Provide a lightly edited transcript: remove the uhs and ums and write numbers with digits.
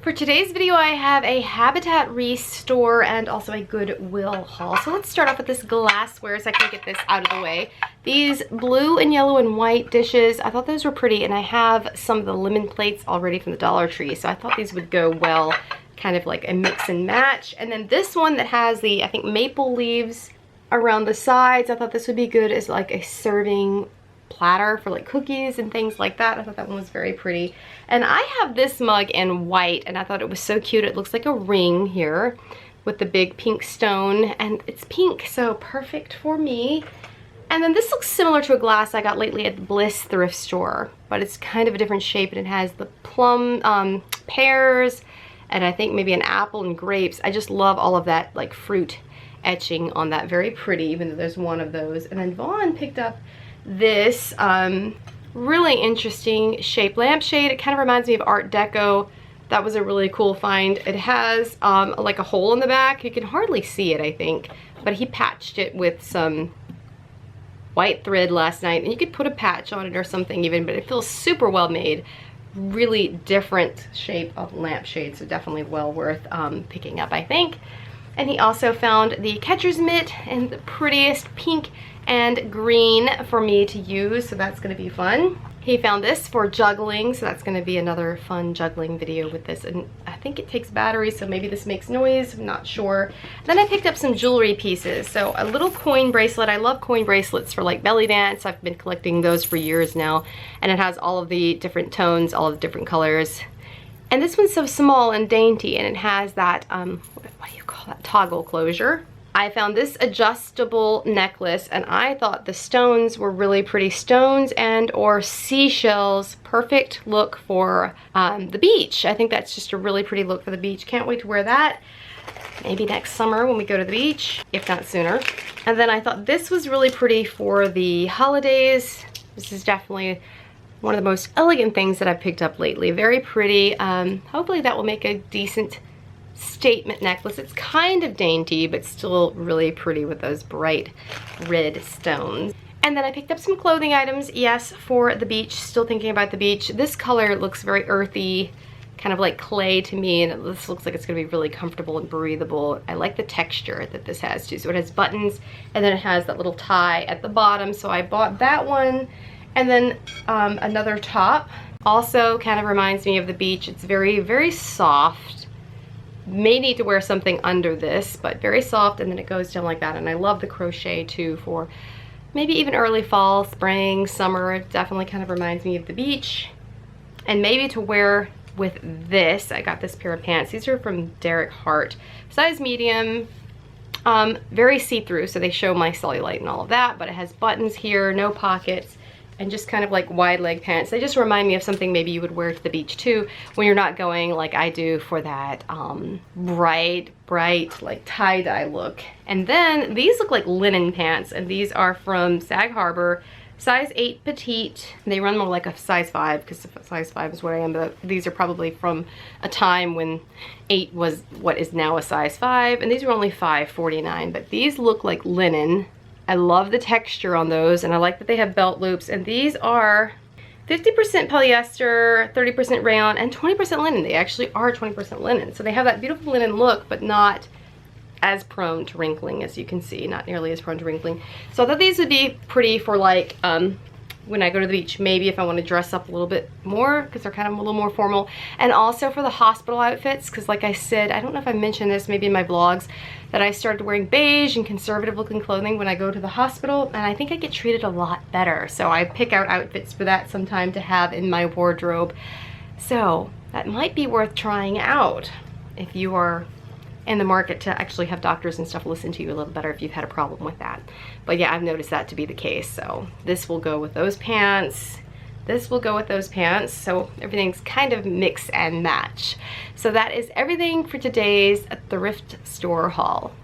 For today's video, I have a Habitat Restore and also a Goodwill haul. So let's start off with this glassware so I can get this out of the way. These blue and yellow and white dishes, I thought those were pretty, and I have some of the lemon plates already from the Dollar Tree, so I thought these would go well, kind of like a mix and match. And then this one that has the, I think, maple leaves around the sides, I thought this would be good as like a serving platter for like cookies and things like that. I thought that one was very pretty. And I have this mug in white, and I thought it was so cute. It looks like a ring here with the big pink stone, and it's pink, so perfect for me. And then this looks similar to a glass I got lately at the Bliss thrift store, but it's kind of a different shape, and it has the plum, pears, and I think maybe an apple and grapes. I just love all of that like fruit etching on that. Very pretty, even though there's one of those. And then Vaughn picked up this really interesting shape lampshade. It kind of reminds me of Art Deco. That was a really cool find. It has like a hole in the back. You can hardly see it, I think, but he patched it with some white thread last night, and you could put a patch on it or something even, but it feels super well made. Really different shape of lampshade, so definitely well worth picking up, I think. And he also found the catcher's mitt in the prettiest pink and green for me to use, so that's going to be fun. He found this for juggling, so that's going to be another fun juggling video with this, and I think it takes batteries, so maybe this makes noise, I'm not sure. Then I picked up some jewelry pieces, so a little coin bracelet. I love coin bracelets for like belly dance. I've been collecting those for years now, and it has all of the different tones, all of the different colors. And this one's so small and dainty, and it has that, what do you call that, toggle closure. I found this adjustable necklace, and I thought the stones were really pretty. Stones and or seashells, perfect look for the beach. I think that's just a really pretty look for the beach. Can't wait to wear that. Maybe next summer when we go to the beach, if not sooner. And then I thought this was really pretty for the holidays. This is definitely one of the most elegant things that I've picked up lately. Very pretty. Hopefully that will make a decent statement necklace. It's kind of dainty, but still really pretty with those bright red stones. And then I picked up some clothing items, yes, for the beach. Still thinking about the beach. This color looks very earthy, kind of like clay to me, and this looks like it's gonna be really comfortable and breathable. I like the texture that this has too. So it has buttons, and then it has that little tie at the bottom, so I bought that one. And then another top, also kind of reminds me of the beach. It's very, very soft. May need to wear something under this, but very soft, and then it goes down like that. And I love the crochet too for maybe even early fall, spring, summer. It definitely kind of reminds me of the beach. And maybe to wear with this, I got this pair of pants. These are from Derek Hart, size medium, very see-through, so they show my cellulite and all of that, but it has buttons here, no pockets, and just kind of like wide leg pants. They just remind me of something maybe you would wear to the beach too when you're not going like I do for that bright like tie-dye look. And then these look like linen pants, and these are from Sag Harbor, size 8 petite. They run more like a size 5 because size 5 is what I am, but these are probably from a time when 8 was what is now a size 5, and these are only $5.49, but these look like linen. I love the texture on those, and I like that they have belt loops, and these are 50% polyester, 30% rayon, and 20% linen. They actually are 20% linen. So they have that beautiful linen look, but not as prone to wrinkling, as you can see, not nearly as prone to wrinkling. So I thought these would be pretty for like, when I go to the beach, maybe if I want to dress up a little bit more, because they're kind of a little more formal. And also for the hospital outfits, because like I said, I don't know if I mentioned this maybe in my vlogs, that I started wearing beige and conservative looking clothing when I go to the hospital, and I think I get treated a lot better. So I pick out outfits for that sometime to have in my wardrobe. So that might be worth trying out if you are in the market to actually have doctors and stuff listen to you a little better if you've had a problem with that. But yeah, I've noticed that to be the case. So this will go with those pants. This will go with those pants. So everything's kind of mix and match. So that is everything for today's thrift store haul.